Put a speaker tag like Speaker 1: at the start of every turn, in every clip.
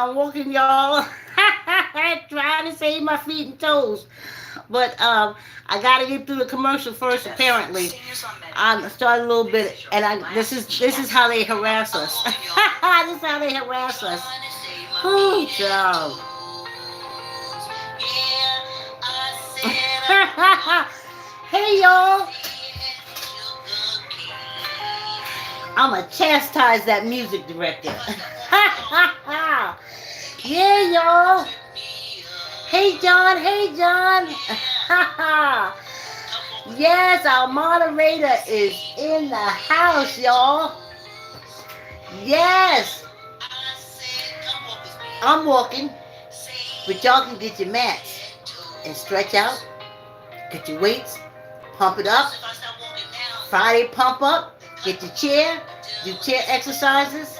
Speaker 1: I'm walking, y'all. Trying to save my feet and toes. But I gotta get through the commercial first. Apparently, I started a little bit, and this is how they harass us. This is how they harass us. Oh, child. Hey, y'all. I'ma chastise that music director. Yeah, y'all. Hey, John. Hey, John. Yes, our moderator is in the house, y'all. Yes. I'm walking, but y'all can get your mats and stretch out. Get your weights, pump it up. Friday pump up. Get your chair, do chair exercises.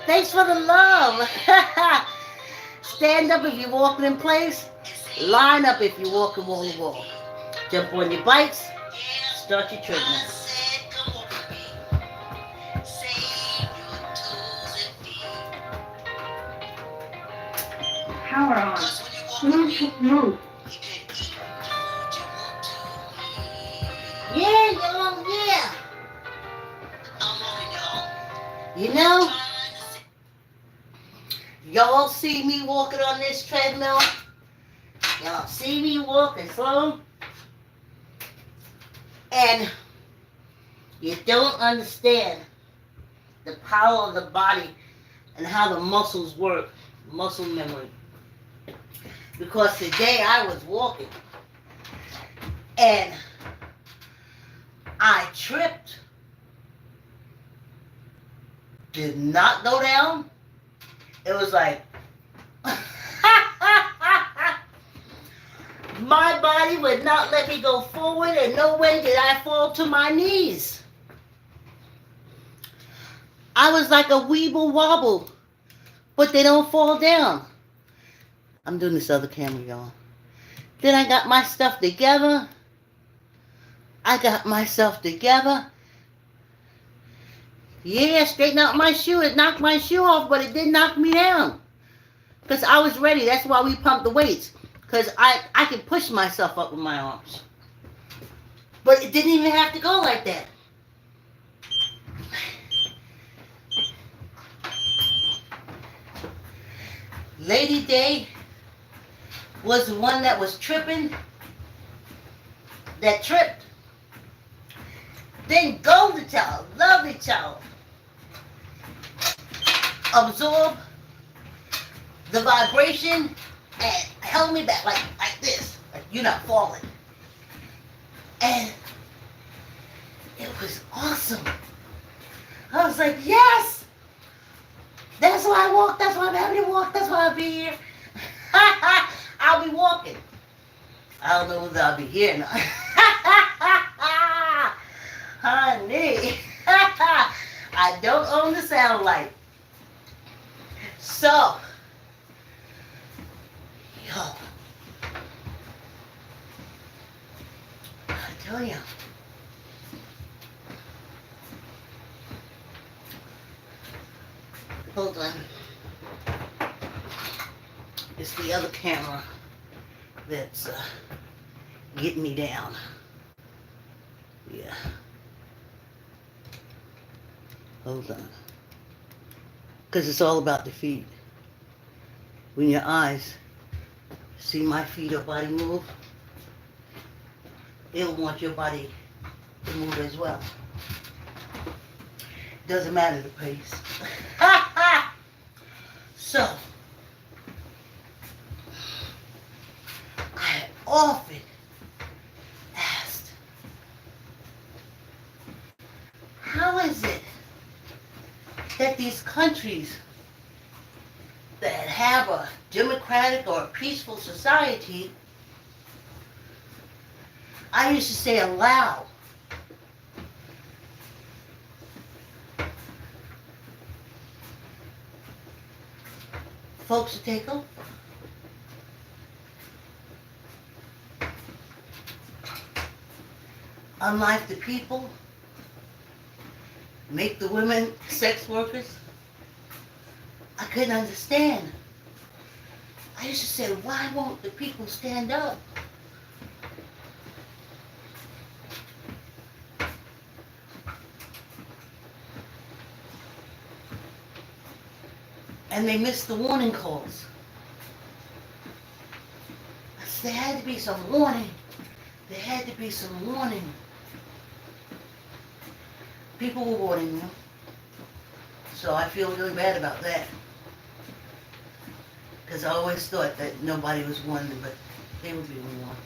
Speaker 1: Thanks for the love. Stand up if you're walking in place. Line up if you're walking wall to wall. Jump on your bikes. Start your treadmill. Power on. Mm-hmm. Yeah, y'all, yeah. You know, y'all see me walking on this treadmill. Y'all see me walking slow. And you don't understand the power of the body and how the muscles work, muscle memory. Because today I was walking and I tripped, did not go down. It was like, my body would not let me go forward, and no way did I fall to my knees. I was like a weeble wobble, but they don't fall down. I'm doing this other camera, y'all. Then I got my stuff together. Yeah, straighten out my shoe. It knocked my shoe off, but it didn't knock me down. Because I was ready. That's why we pumped the weights. Because I could push myself up with my arms. But it didn't even have to go like that. Lady Day was the one that was tripping. That tripped. Then Golden Child, lovely child, absorbed the vibration and held me back like this. Like you're not falling. And it was awesome. I was like, yes! That's why I walk, that's why I'm having to walk, that's why I'll be here. I'll be walking. I don't know whether I'll be here or not. Honey, I don't own the sound So, yo, I tell you, hold on. It's the other camera that's getting me down. Yeah. Hold on. Because it's all about the feet. When your eyes see my feet or body move, it'll want your body to move as well. Doesn't matter the pace. So, I often asked, how is it that these countries that have a democratic or a peaceful society, I used to say allow folks to take over? Unlike the people, make the women sex workers. I couldn't understand I used to say, why won't the people stand up? And they missed the warning calls. I said, there had to be some warning. There had to be some warning. People were warning them. So I feel really bad about that. Because I always thought that nobody was warned, but they were being warned.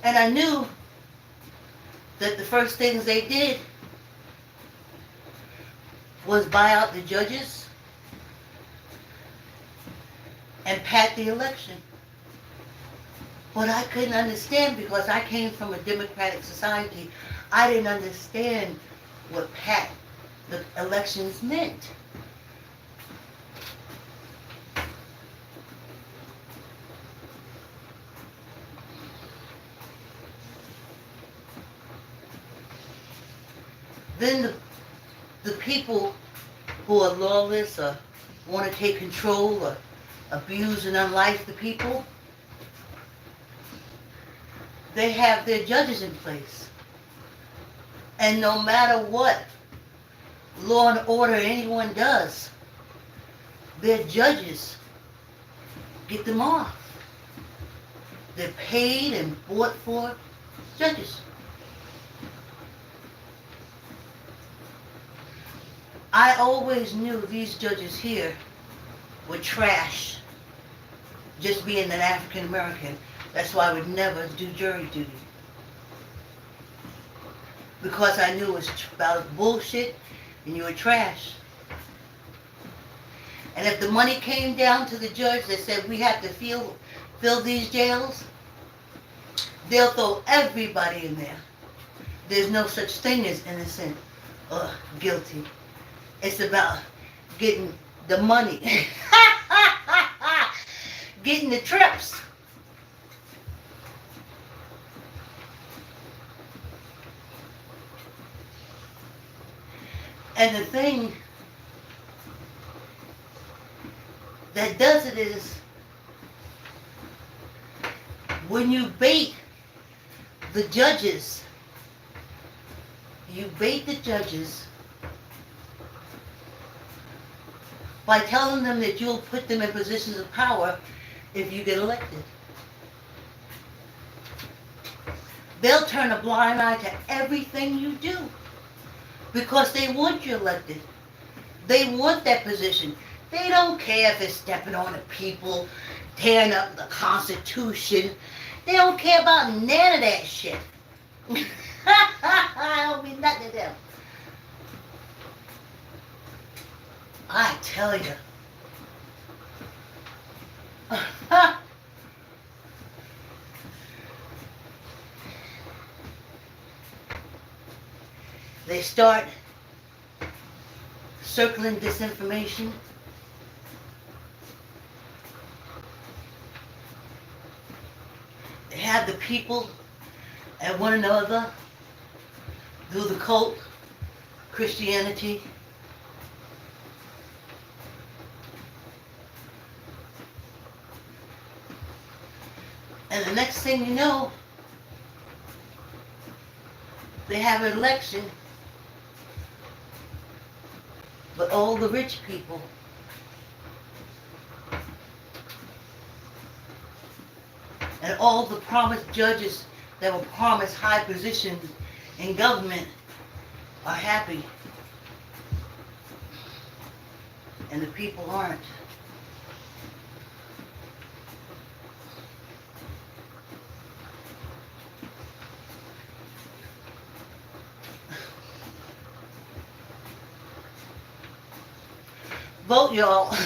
Speaker 1: And I knew that the first things they did was buy out the judges and pat the election. But I couldn't understand because I came from a democratic society. I didn't understand what pat the elections meant. Then the people who are lawless or want to take control or abuse and unlife the people, they have their judges in place. And no matter what law and order anyone does, their judges get them off. They're paid and bought for judges. I always knew these judges here were trash, just being an African American. That's why I would never do jury duty. Because I knew it was about bullshit and you were trash. And if the money came down to the judge that said we have to fill these jails, they'll throw everybody in there. There's no such thing as innocent or guilty. It's about getting the money. Getting the trips. And the thing that does it is when you bait the judges, by telling them that you'll put them in positions of power if you get elected. They'll turn a blind eye to everything you do because they want you elected. They want that position. They don't care if it's stepping on the people, tearing up the Constitution. They don't care about none of that shit. I don't mean nothing to them. I tell you. They start circling disinformation. They have the people at one another through the cult, Christianity. And the next thing you know, they have an election, but all the rich people and all the promised judges that were promised high positions in government are happy. And the people aren't. Vote, y'all.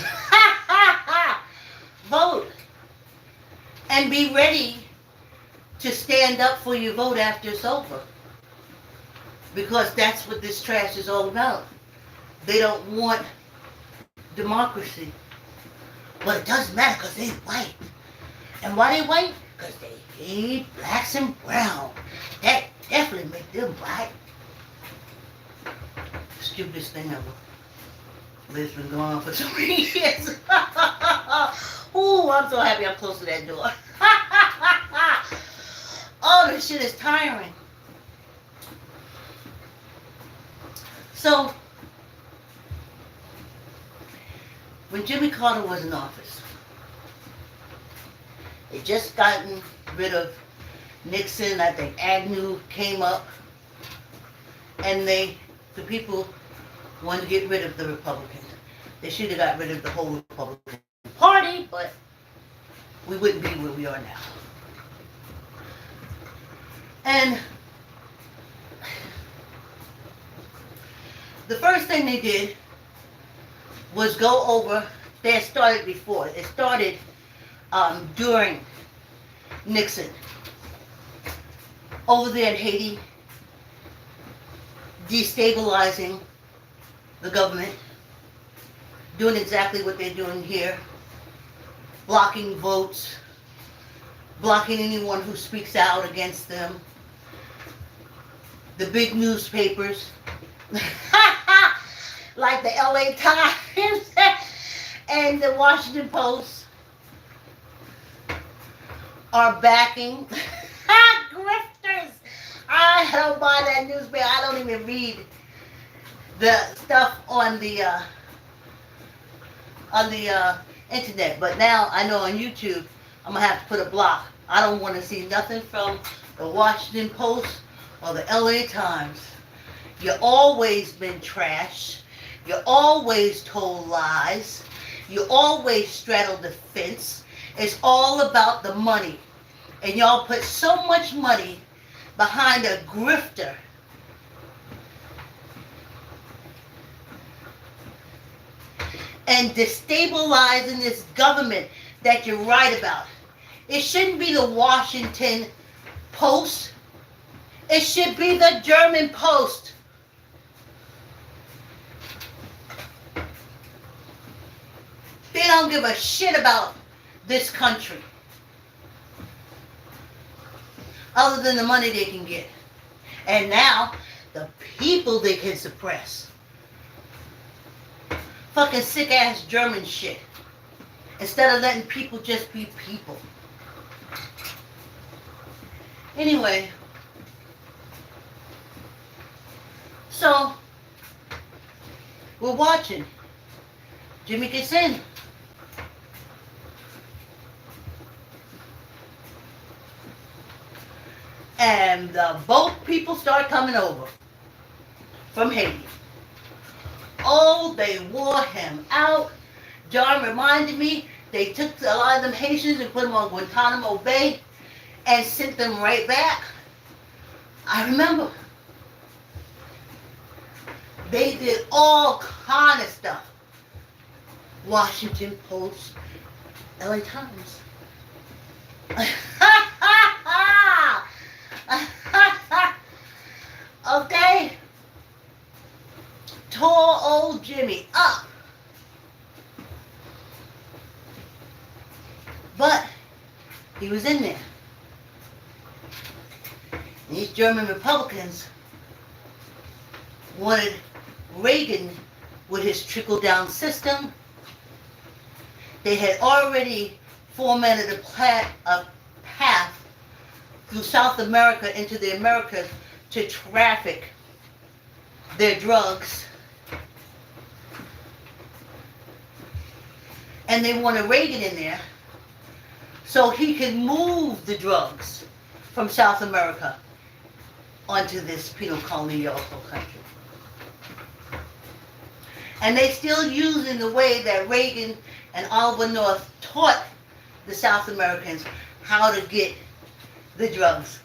Speaker 1: Vote. And be ready to stand up for your vote after it's over. Because that's what this trash is all about. They don't want democracy. But it doesn't matter because they're white. And why they white? Because they hate blacks and brown. That definitely makes them white. Stupidest thing ever. But it's been going on for so many years. Ooh, I'm so happy I'm close to that door. Oh, this shit is tiring. So, when Jimmy Carter was in office, they just gotten rid of Nixon. I think Agnew came up, and the people wanted to get rid of the Republicans. They should have got rid of the whole Republican Party, but we wouldn't be where we are now. And the first thing they did was go over, they had started before, it started during Nixon, over there in Haiti, destabilizing the government, doing exactly what they're doing here, blocking votes, blocking anyone who speaks out against them. The big newspapers, like the LA Times and the Washington Post, are backing grifters. I don't buy that newspaper. I don't even read the stuff on the internet. But now I know on YouTube I'm gonna have to put a block. I don't want to see nothing from the Washington Post or the LA Times. You always been trash. You always told lies. You always straddled the fence. It's all about the money. And y'all put so much money behind a grifter. And destabilizing this government that you write about. It shouldn't be the Washington Post. It should be the German Post. They don't give a shit about this country. Other than the money they can get. And now, the people they can suppress. Fucking sick ass German shit. Instead of letting people just be people. Anyway. So, we're watching. Jimmy gets in. And the boat people start coming over from Haiti. Oh, they wore him out. John reminded me they took a lot of them Haitians and put them on Guantanamo Bay and sent them right back. I remember. They did all kind of stuff. Washington Post, LA Times. Okay? Tore old Jimmy up. But he was in there. And these German Republicans wanted Reagan with his trickle-down system. They had already fomented a path through South America into the Americas to traffic their drugs. And they wanted Reagan in there so he could move the drugs from South America onto this penal colonial country. And they still using the way that Reagan and Oliver North taught the South Americans how to get the drugs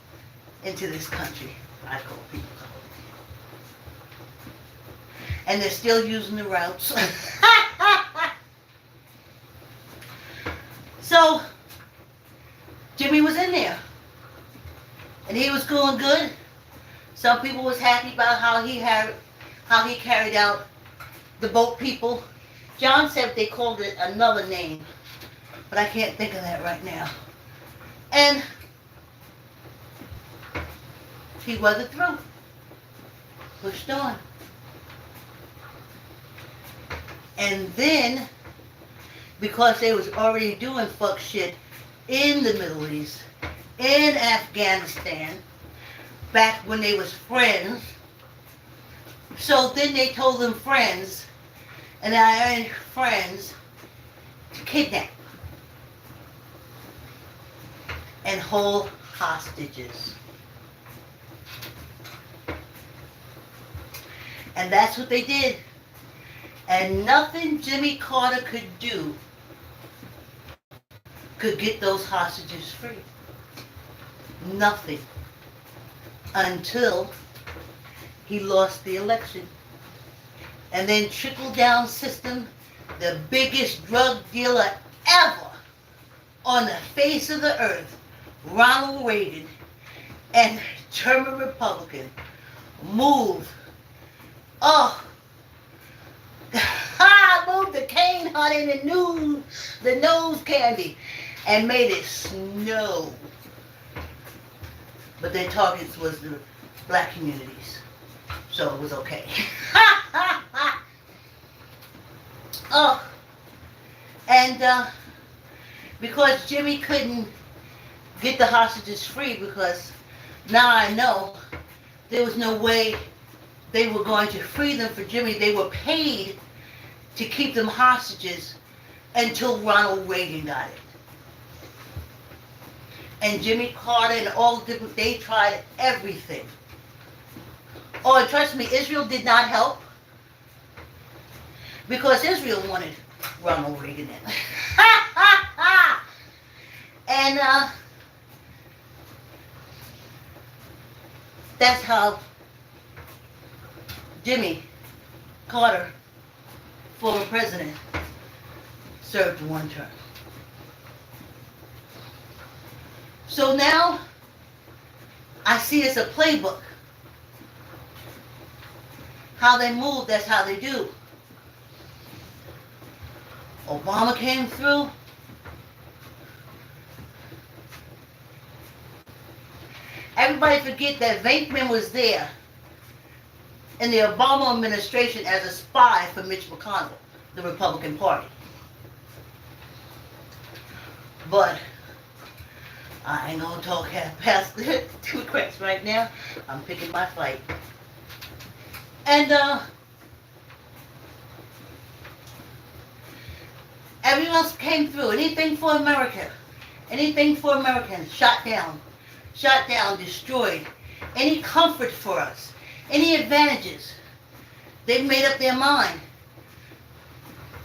Speaker 1: into this country. I call people colony. And they're still using the routes. So, Jimmy was in there. And he was doing good. Some people was happy about how he carried out the boat people. John said they called it another name, but I can't think of that right now. And he weathered through, pushed on. And then, because they was already doing fuck shit in the Middle East, in Afghanistan, back when they was friends, so then they told them friends, and I urged friends to kidnap and hold hostages. And that's what they did. And nothing Jimmy Carter could do could get those hostages free. Nothing. Until he lost the election. And then trickle-down system, the biggest drug dealer ever on the face of the earth, Ronald Reagan, and German Republican, moved. Moved the cane honey and the nose candy and made it snow. But their targets was the black communities. So it was okay. And because Jimmy couldn't get the hostages free, because now I know there was no way they were going to free them for Jimmy. They were paid to keep them hostages until Ronald Reagan got it. And Jimmy Carter and all the different, they tried everything. Oh, and trust me, Israel did not help, because Israel wanted Ronald Reagan in. And that's how Jimmy Carter, former president, served one term. So now I see it's a playbook. How they move, that's how they do. Obama came through. Everybody forget that Venkman was there in the Obama administration as a spy for Mitch McConnell, the Republican Party. But I ain't gonna talk past the Democrats right now. I'm picking my fight. And everyone else came through. Anything for America. Anything for Americans. Shot down, destroyed. Any comfort for us. Any advantages. They've made up their mind.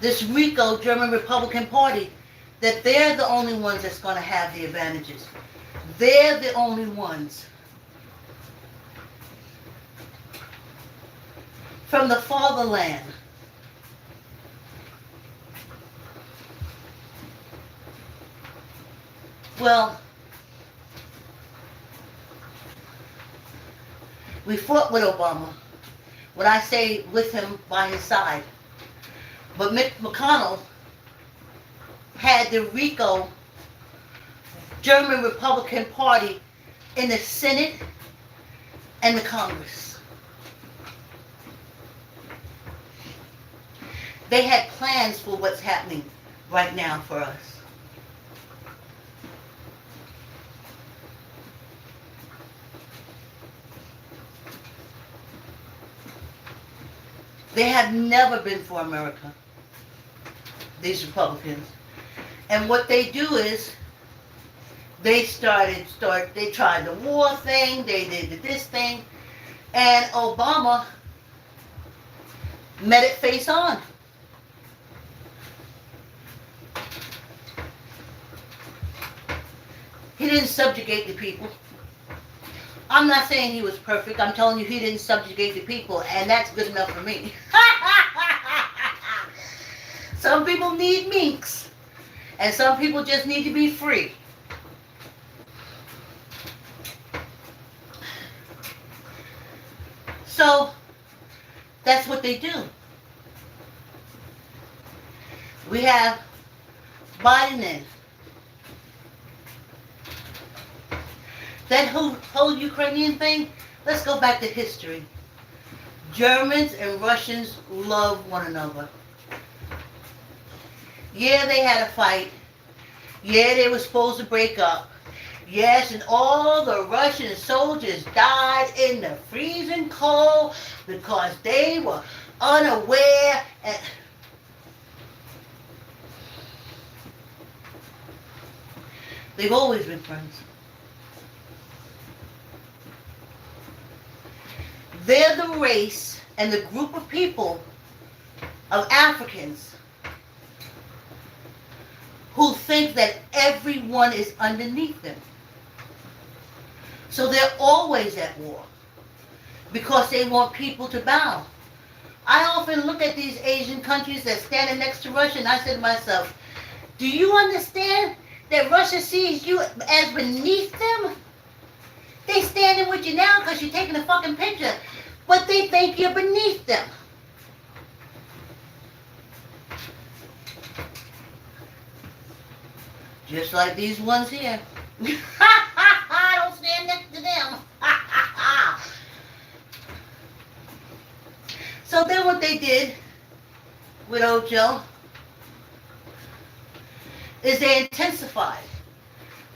Speaker 1: This RICO, German Republican Party, that they're the only ones that's going to have the advantages. They're the only ones. From the fatherland. Well, we fought with Obama. When I say with him, by his side. But Mitch McConnell had the RICO German Republican Party in the Senate and the Congress. They had plans for what's happening right now for us. They have never been for America, these Republicans. And what they do is, they tried the war thing, they did this thing, and Obama met it face on. He didn't subjugate the people. I'm not saying he was perfect. I'm telling you he didn't subjugate the people, and that's good enough for me. Some people need minks, and some people just need to be free. So, that's what they do. We have Biden in. That whole Ukrainian thing, let's go back to history. Germans and Russians love one another. Yeah, they had a fight. Yeah, they were supposed to break up. Yes, and all the Russian soldiers died in the freezing cold because they were unaware. And they've always been friends. They're the race and the group of people of Africans who think that everyone is underneath them. So they're always at war because they want people to bow. I often look at these Asian countries that's standing next to Russia and I say to myself, do you understand that Russia sees you as beneath them? They standing with you now because you're taking a fucking picture, but they think you're beneath them. Just like these ones here. I don't stand next to them. So then what they did with Ojo is they intensified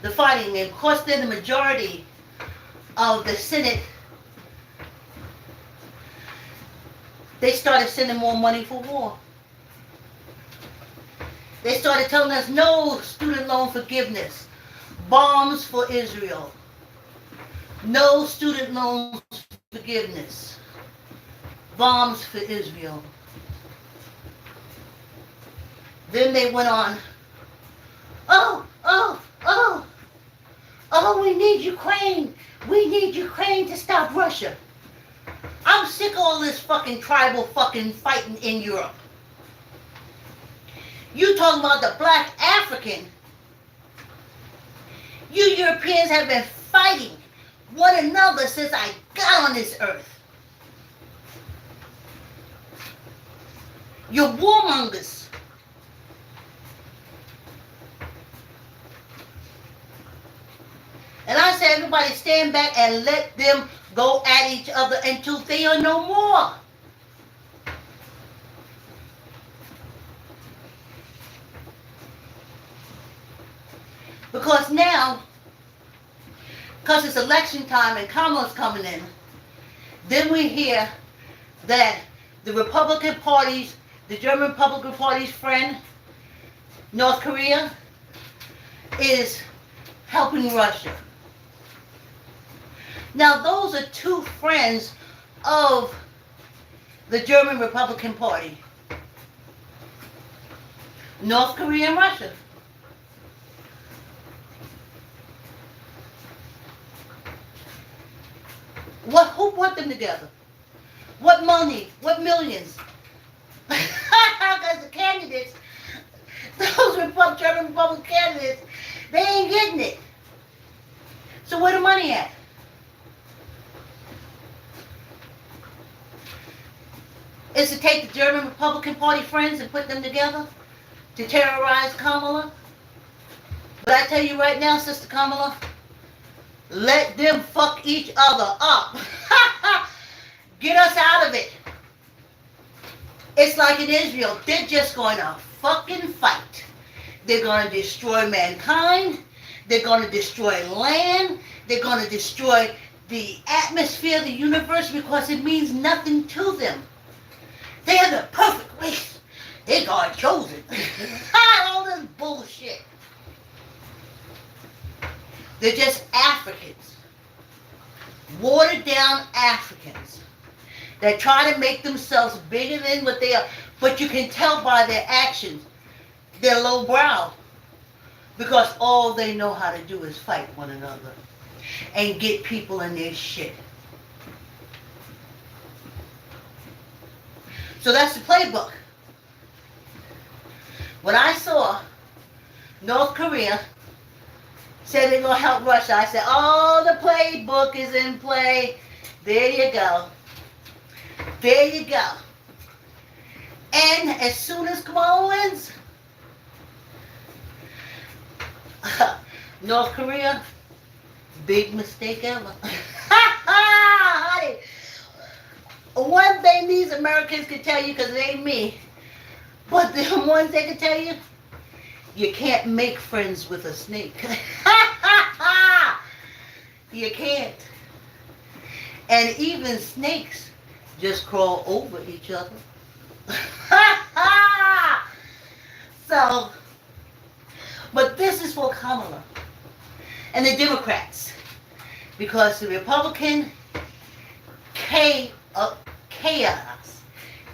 Speaker 1: the fighting. And of course they're the majority of the Senate. They started sending more money for war. They started telling us no student loan forgiveness, bombs for Israel, no student loan forgiveness, bombs for Israel. Then they went on, oh, we need Ukraine. We need Ukraine to stop Russia. I'm sick of all this fucking tribal fucking fighting in Europe. You talking about the black African. You Europeans have been fighting one another since I got on this earth. You're warmongers. And I say everybody stand back and let them go at each other until they are no more. Because now, because it's election time and Kamala's coming in, then we hear that the Republican Party's, the German Republican Party's friend, North Korea, is helping Russia. Now those are two friends of the German Republican Party, North Korea and Russia. Who put them together? What money? What millions? Because the candidates, those German Republican candidates, they ain't getting it. So where the money at? Is to take the German Republican Party friends and put them together to terrorize Kamala? But I tell you right now, Sister Kamala, let them fuck each other up. Get us out of it. It's like in Israel. They're just going to fucking fight. They're going to destroy mankind. They're going to destroy land. They're going to destroy the atmosphere, the universe, because it means nothing to them. They're the perfect race. They're God chosen. All this bullshit. They're just Africans. Watered down Africans that try to make themselves bigger than what they are. But you can tell by their actions, they're lowbrow. Because all they know how to do is fight one another and get people in their shit. So that's the playbook. When I saw North Korea said they're going to help Russia, I said, oh, the playbook is in play. There you go. There you go. And as soon as Kamala wins, North Korea, big mistake ever. Honey, one thing these Americans can tell you, because it ain't me, but the ones they can tell you, You can't make friends with a snake. You can't. And even snakes just crawl over each other. So, but this is for Kamala and the Democrats, because the Republican KAOS,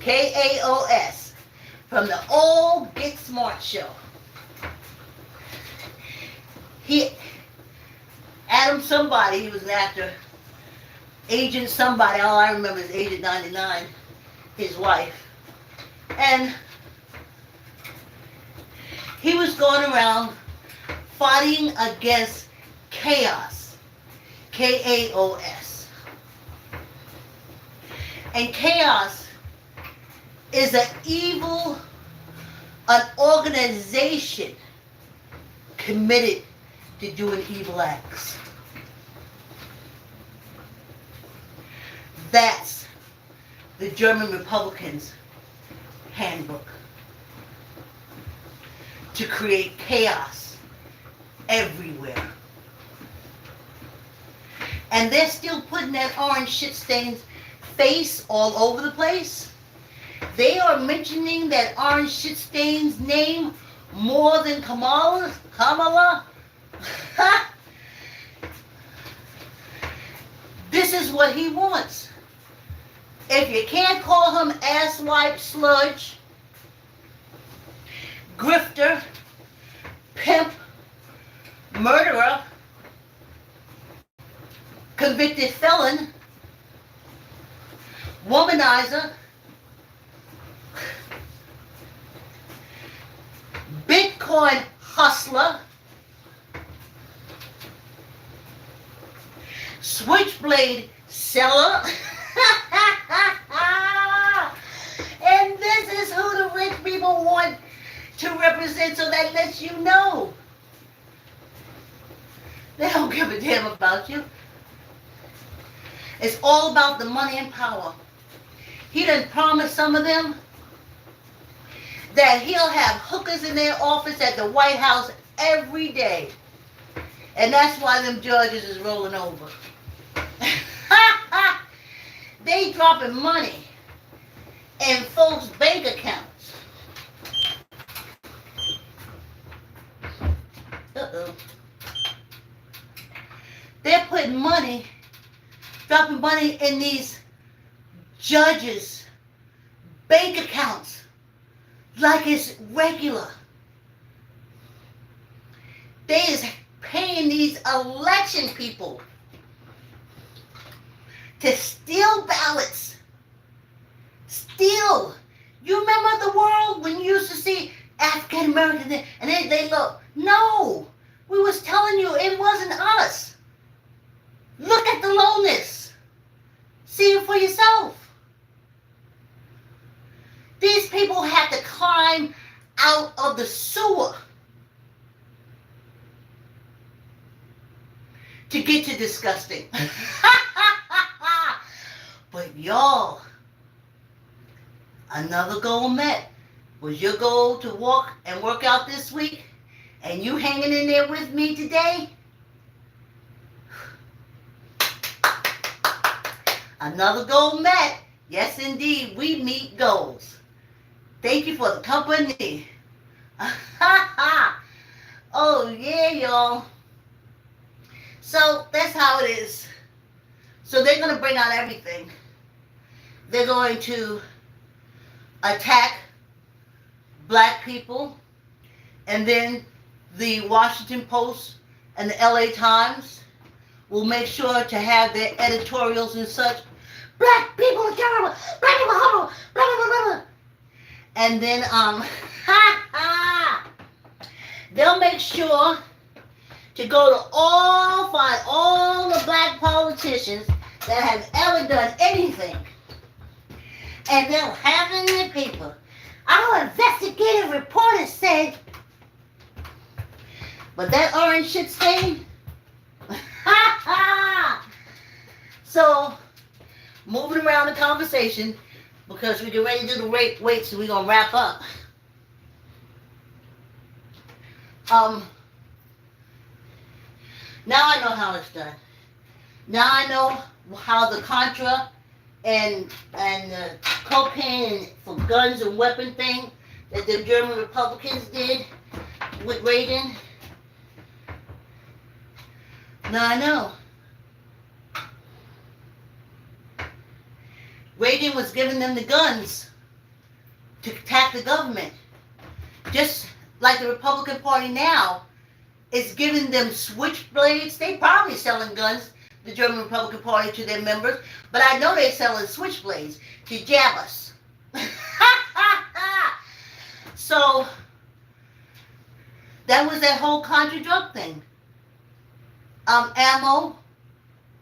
Speaker 1: KAOS, from the old Get Smart show. Adam somebody, he was an actor, Agent somebody, all I remember is Agent 99, his wife. And he was going around fighting against KAOS, KAOS. And KAOS is an organization committed to doing evil acts. That's the German Republicans' handbook. To create chaos everywhere. And they're still putting that orange shit stained face all over the place. They are mentioning that orange shit stain's name more than Kamala. This is what he wants. If you can't call him asswipe, sludge, grifter, pimp, murderer, convicted felon, womanizer, Bitcoin hustler, switchblade seller, and this is who the rich people want to represent, so that lets you know they don't give a damn about you. It's all about the money and power. He done promised some of them that he'll have hookers in their office at the White House every day. And that's why them judges is rolling over. They dropping money in folks' bank accounts. They're putting money, dropping money in these judges' bank accounts like it's regular. They is paying these election people to steal ballots. Steal. You remember the world when you used to see African Americans and they look. No. We was telling you it wasn't us. Look at the lowness. See it for yourself. These people had to climb out of the sewer to get to disgusting. But y'all, another goal met. Was your goal to walk and work out this week? And you hanging in there with me today? Another goal met. Yes, indeed, we meet goals. Thank you for the company. Oh, yeah, y'all. So, that's how it is. So, they're going to bring out everything. They're going to attack black people. And then the Washington Post and the LA Times will make sure to have their editorials and such. Black people are terrible. Black people are horrible. Blah, blah, blah, blah. And then, they'll make sure to go to find all the black politicians that have ever done anything. And they'll have in their paper. Our investigative reporter said, but that orange shit stain. So, moving around the conversation, because we get ready to do the weights, so we're going to wrap up. Um, now I know how it's done. Now I know how the Contra and the cocaine for guns and weapon thing that the German Republicans did with Reagan. Now I know. Reagan was giving them the guns to attack the government. Just like the Republican Party now is giving them switchblades. They probably selling guns, the German Republican Party, to their members, but I know they're selling switchblades to jab us. So that was that whole contra drug thing. Ammo,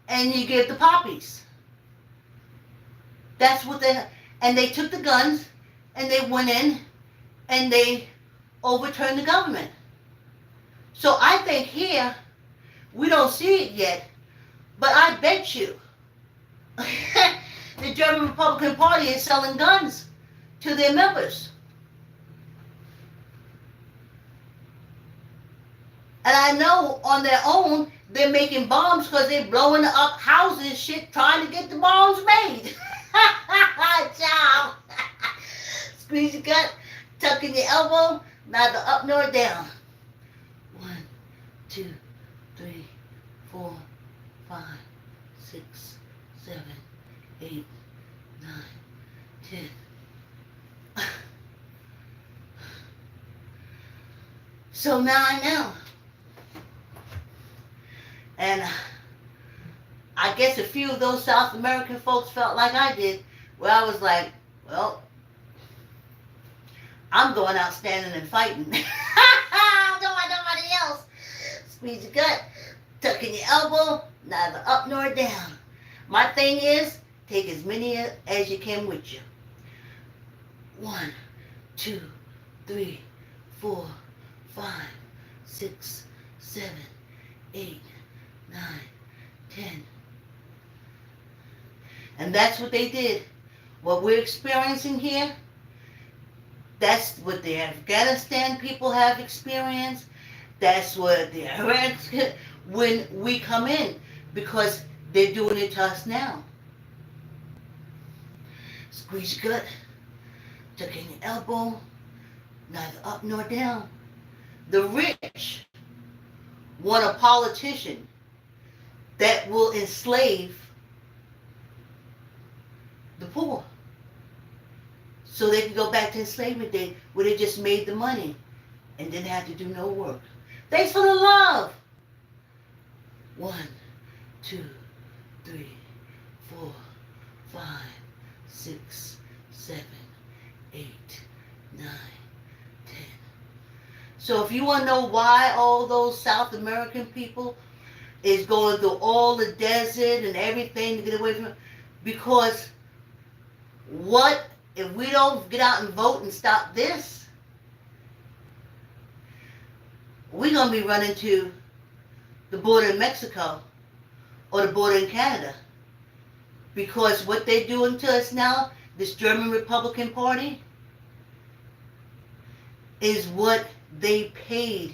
Speaker 1: and you give the poppies. That's what and they took the guns and they went in and they overturned the government. So I think here, we don't see it yet, but I bet you the German Republican Party is selling guns to their members. And I know on their own, they're making bombs because they're blowing up houses and shit, trying to get the bombs made. Ciao. Squeeze your gut, tuck in your elbow, neither up nor down. 1, 2, 3, 4, 5, 6, 7, 8, 9, 10. So now I know. And I guess a few of those South American folks felt like I did, where I was like, well, I'm going out standing and fighting. I don't want nobody else. Squeeze your gut, tuck in your elbow, neither up nor down. My thing is, take as many as you can with you. 1, 2, 3, 4, 5, 6, 7, 8, 9, 10. And that's what they did. What we're experiencing here, that's what the Afghanistan people have experienced. That's what the Iraq, when we come in, because they're doing it to us now. Squeeze your gut, tuck in your elbow, neither up nor down. The rich want a politician that will enslave the poor, so they can go back to enslavement day where they just made the money and didn't have to do no work. Thanks for the love. 1, 2, 3, 4, 5, 6, 7, 8, 9, 10. So if you want to know why all those South American people is going through all the desert and everything to get away from it, because what if we don't get out and vote and stop this? We're going to be running to the border in Mexico or the border in Canada, because what they're doing to us now, this German Republican Party, is what they paid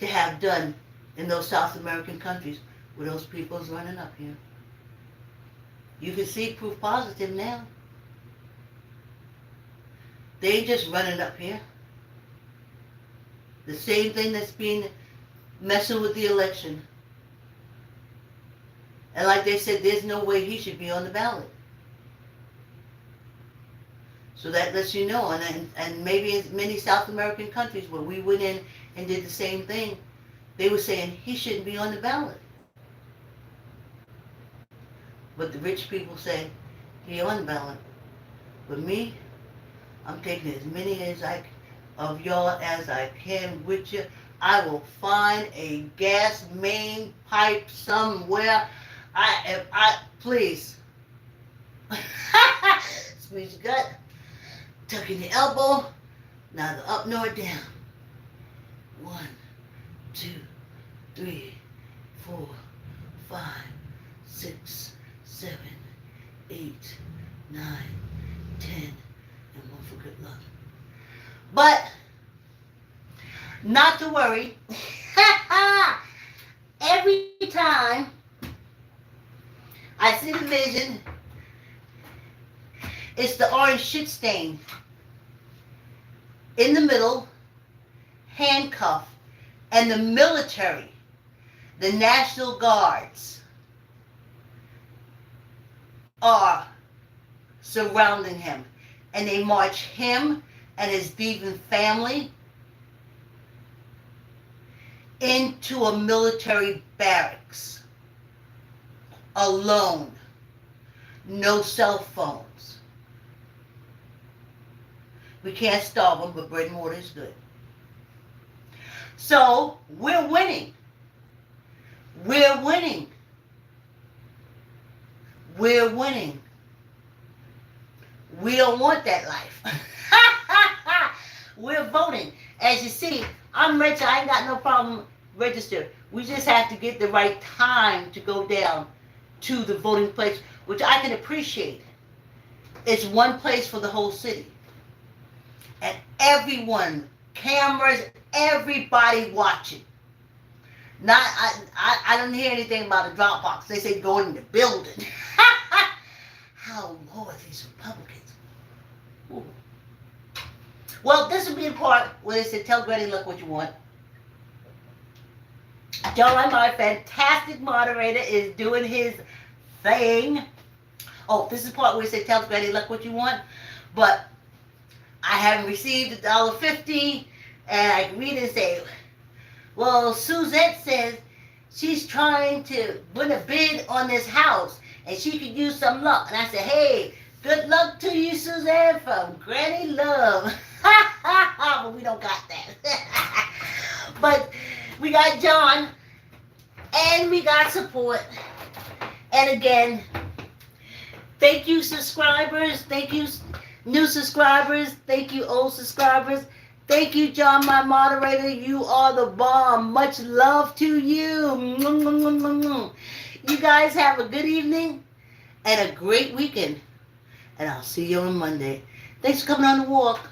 Speaker 1: to have done in those South American countries where those people is running up here. You can see proof positive now. They ain't just running up here. The same thing that's been messing with the election. And like they said, there's no way he should be on the ballot. So that lets you know. And maybe in many South American countries where we went in and did the same thing, they were saying he shouldn't be on the ballot. But the rich people say he on the ballot. But me, I'm taking as many of y'all as I can with you. I will find a gas main pipe somewhere. Please. Squeeze your gut, tuck in your elbow, neither up nor down. 1, 2, 3, 4, 5, 6, 7, 8, 9, 10, and one for good luck. But not to worry. Every time I see the vision, it's the orange shit stain in the middle, handcuffed, and the military, the National Guards, are surrounding him. And they march him and his thieving family into a military barracks, alone, no cell phones. We can't starve them, but bread and water is good. So we're winning. We're winning. We're winning. We don't want that life. We're voting. As you see, I'm rich. I ain't got no problem registered. We just have to get the right time to go down to the voting place, which I can appreciate. It's one place for the whole city. And everyone, cameras, everybody watching. Not, I don't hear anything about a Dropbox. They say go in the building. How low are these Republicans? Ooh. Well, this will be the part where they said, tell Granny, look what you want. John, my fantastic moderator, is doing his thing. Oh, this is the part where they said, tell Granny, look what you want. But I haven't received $1.50, and I can read it and say, well, Suzette says she's trying to win a bid on this house, and she could use some luck. And I said, hey, good luck to you, Suzanne, from Granny Love. But we don't got that. But we got John, and we got support. And again, thank you, subscribers. Thank you, new subscribers. Thank you, old subscribers. Thank you, John, my moderator. You are the bomb. Much love to you. You guys have a good evening and a great weekend. And I'll see you on Monday. Thanks for coming on the walk.